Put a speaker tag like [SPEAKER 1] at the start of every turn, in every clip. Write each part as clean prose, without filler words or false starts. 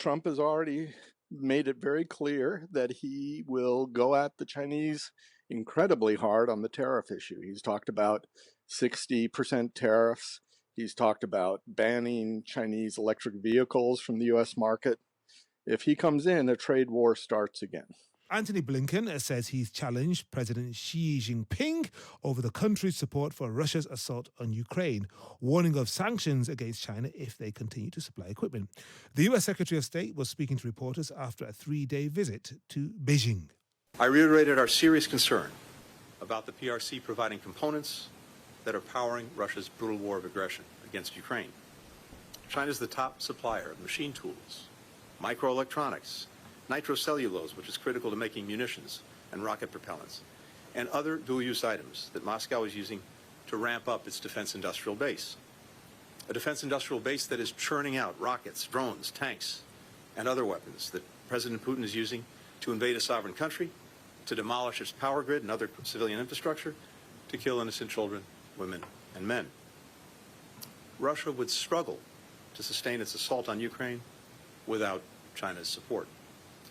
[SPEAKER 1] Trump has already made it very clear that he will go at the Chinese incredibly hard on the tariff issue. He's talked about 60% tariffs. He's talked about banning Chinese electric vehicles from the US market. If he comes in, a trade war starts again.
[SPEAKER 2] Anthony Blinken says he's challenged President Xi Jinping over the country's support for Russia's assault on Ukraine, warning of sanctions against China if they continue to supply equipment. The US Secretary of State was speaking to reporters after a 3-day visit to Beijing.
[SPEAKER 3] I reiterated our serious concern about the PRC providing components that are powering Russia's brutal war of aggression against Ukraine. China is the top supplier of machine tools, microelectronics, nitrocellulose, which is critical to making munitions and rocket propellants, and other dual-use items that Moscow is using to ramp up its defense industrial base. A defense industrial base that is churning out rockets, drones, tanks, and other weapons that President Putin is using to invade a sovereign country, to demolish its power grid and other civilian infrastructure, to kill innocent children, women, and men. Russia would struggle to sustain its assault on Ukraine without China's support.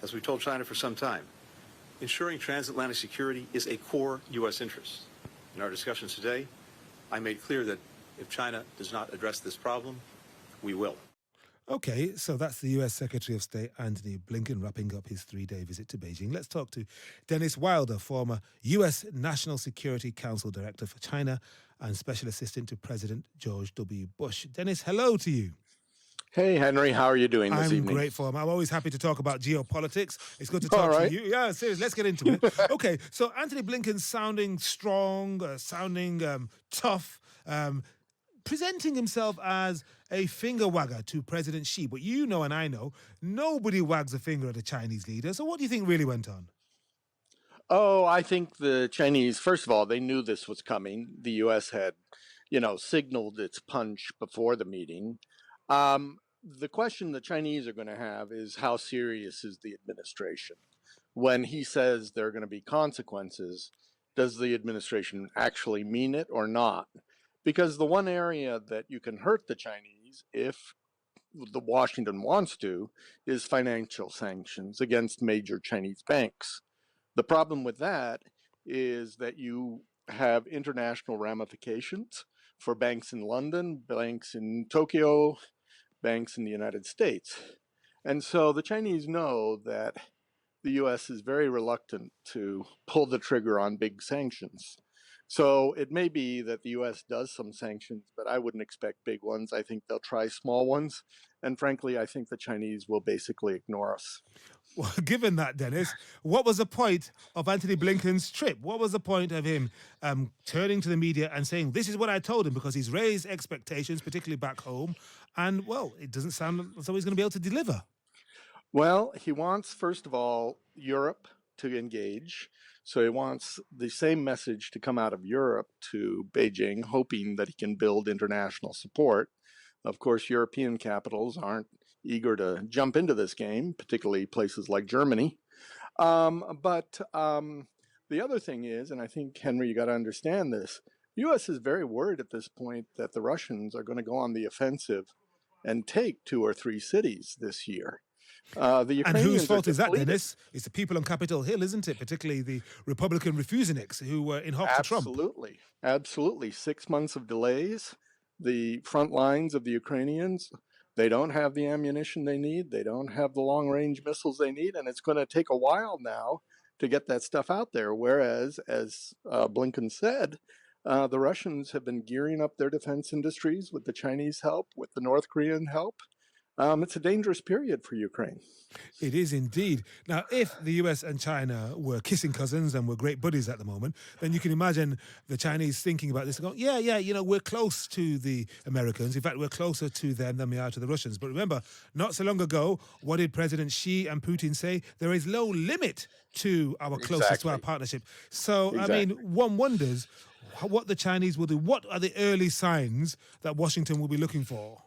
[SPEAKER 3] As we've told China for some time, ensuring transatlantic security is a core U.S. interest. In our discussions today, I made clear that if China does not address this problem, we will.
[SPEAKER 2] Okay, so that's the US Secretary of State Anthony Blinken wrapping up his 3-day visit to Beijing. Let's talk to Dennis Wilder, former US National Security Council Director for China and Special Assistant to President George W. Bush. Dennis, hello to you.
[SPEAKER 1] Hey, Henry, how are you doing this evening?
[SPEAKER 2] I'm great, I'm always happy to talk about geopolitics. It's good to talk to you. Yeah, seriously, let's get into it. Okay, so Anthony Blinken's sounding strong, sounding tough, presenting himself as a finger wagger to President Xi. But you know and I know, nobody wags a finger at a Chinese leader. So what do you think really went on?
[SPEAKER 1] Oh, I think the Chinese, first of all, they knew this was coming. The U.S. had, signaled its punch before the meeting. The question the Chinese are going to have is how serious is the administration? When he says there are going to be consequences, does the administration actually mean it or not? Because the one area that you can hurt the Chinese, if the Washington wants to, is financial sanctions against major Chinese banks. The problem with that is that you have international ramifications for banks in London, banks in Tokyo, banks in the United States. And so the Chinese know that the U.S. is very reluctant to pull the trigger on big sanctions. So it may be that the U.S. does some sanctions, but I wouldn't expect big ones. I think they'll try small ones. And frankly, I think the Chinese will basically ignore us.
[SPEAKER 2] Well, given that, Dennis, what was the point of Anthony Blinken's trip? What was the point of him turning to the media and saying, this is what I told him, because he's raised expectations, particularly back home. And, well, it doesn't sound as though he's going to be able to deliver.
[SPEAKER 1] Well, he wants, first of all, Europe to engage. So he wants the same message to come out of Europe to Beijing, hoping that he can build international support. Of course, European capitals aren't eager to jump into this game, particularly places like Germany. But the other thing is, and I think, Henry, you got to understand this, the U.S. is very worried at this point that the Russians are going to go on the offensive and take 2 or 3 cities this year. The Ukrainians,
[SPEAKER 2] and whose fault is that, Dennis? It's the people on Capitol Hill, isn't it? Particularly the Republican refuseniks who were in hock to Trump.
[SPEAKER 1] Absolutely. 6 months of delays. The front lines of the Ukrainians, they don't have the ammunition they need. They don't have the long-range missiles they need. And it's going to take a while now to get that stuff out there. Whereas, as Blinken said, the Russians have been gearing up their defense industries with the Chinese help, with the North Korean help. It's a dangerous period for Ukraine.
[SPEAKER 2] It is indeed. Now, if the US and China were kissing cousins and were great buddies at the moment, then you can imagine the Chinese thinking about this and going, we're close to the Americans. In fact, we're closer to them than we are to the Russians. But remember, not so long ago, what did President Xi and Putin say? There is no limit to our closeness, to our partnership. So, I mean, one wonders what the Chinese will do. What are the early signs that Washington will be looking for?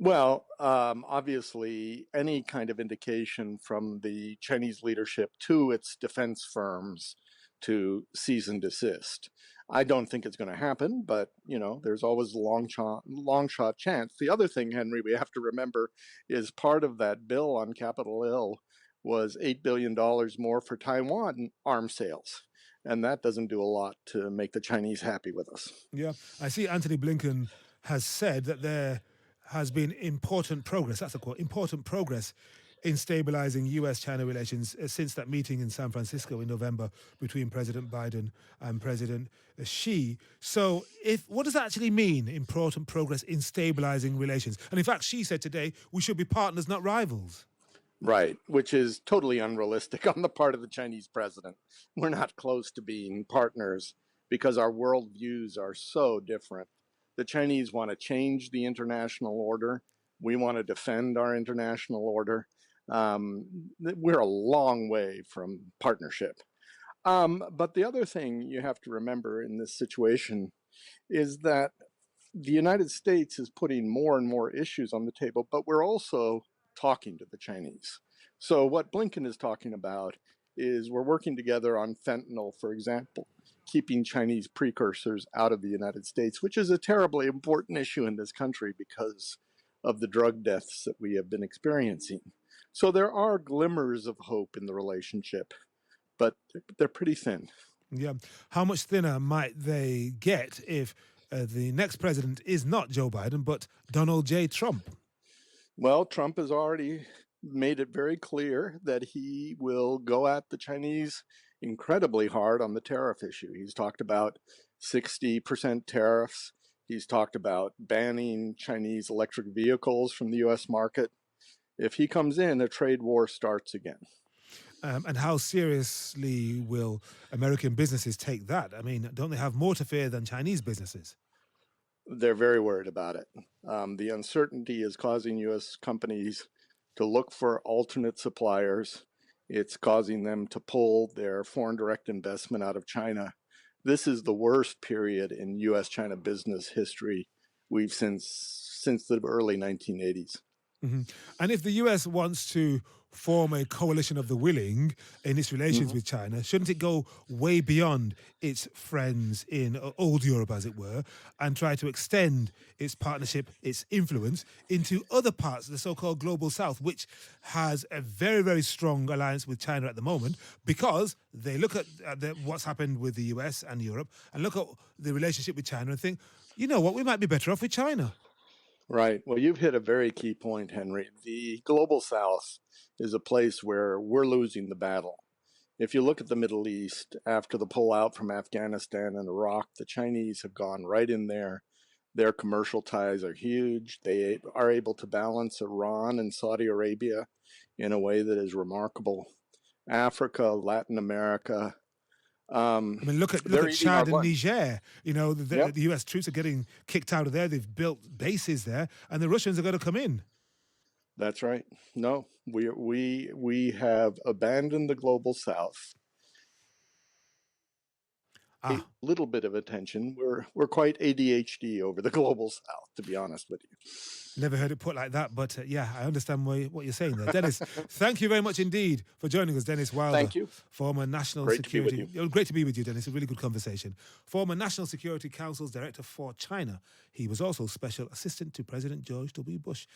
[SPEAKER 1] Well, obviously, any kind of indication from the Chinese leadership to its defense firms to cease and desist. I don't think it's going to happen, but there's always a long shot chance. The other thing, Henry, we have to remember is part of that bill on Capitol Hill was $8 billion more for Taiwan arms sales, and that doesn't do a lot to make the Chinese happy with us.
[SPEAKER 2] Yeah, I see Anthony Blinken has said that there has been important progress, that's a quote, important progress in stabilizing US China relations since that meeting in San Francisco in November between President Biden and President Xi. So, what does that actually mean, important progress in stabilizing relations? And in fact, Xi said today we should be partners, not rivals.
[SPEAKER 1] Right, which is totally unrealistic on the part of the Chinese president. We're not close to being partners because our worldviews are so different. The Chinese want to change the international order. We want to defend our international order. We're a long way from partnership. But the other thing you have to remember in this situation is that the United States is putting more and more issues on the table, but we're also talking to the Chinese. So what Blinken is talking about is we're working together on fentanyl, for example, keeping Chinese precursors out of the United States, which is a terribly important issue in this country because of the drug deaths that we have been experiencing. So there are glimmers of hope in the relationship, but they're pretty thin.
[SPEAKER 2] Yeah. How much thinner might they get if the next president is not Joe Biden, but Donald J. Trump?
[SPEAKER 1] Well, Trump has already made it very clear that he will go at the Chinese incredibly hard on the tariff issue. He's talked about 60% tariffs. He's talked about banning Chinese electric vehicles from the US market. If he comes in, a trade war starts again.
[SPEAKER 2] And how seriously will American businesses take that? I mean, don't they have more to fear than Chinese businesses?
[SPEAKER 1] They're very worried about it. The uncertainty is causing US companies to look for alternate suppliers. It's causing them to pull their foreign direct investment out of China. This is the worst period in US China business history we've since the early 1980s.
[SPEAKER 2] Mm-hmm. And if the US wants to form a coalition of the willing in its relations with China, shouldn't it go way beyond its friends in old Europe, as it were, and try to extend its partnership, its influence into other parts of the so-called global south, which has a very, very strong alliance with China at the moment because they look at what's happened with the US and Europe and look at the relationship with China and think, you know what, we might be better off with China.
[SPEAKER 1] Right. Well, you've hit a very key point, Henry. The global south is a place where we're losing the battle. If you look at the Middle East, after the pullout from Afghanistan and Iraq, the Chinese have gone right in there. Their commercial ties are huge. They are able to balance Iran and Saudi Arabia in a way that is remarkable. Africa, Latin America.
[SPEAKER 2] I mean, look at Chad and Niger. You know, the U.S. troops are getting kicked out of there. They've built bases there, and the Russians are going to come in.
[SPEAKER 1] That's right. No, we have abandoned the global south. A little bit of attention. We're quite ADHD over the global south, to be honest with you.
[SPEAKER 2] Never heard it put like that, but yeah, I understand what you're saying there. Dennis, thank you very much indeed for joining us. Dennis Wilder,
[SPEAKER 1] thank you.
[SPEAKER 2] Former National Security. Great to be with you, Dennis. A really good conversation. Former National Security Council's Director for China. He was also Special Assistant to President George W. Bush.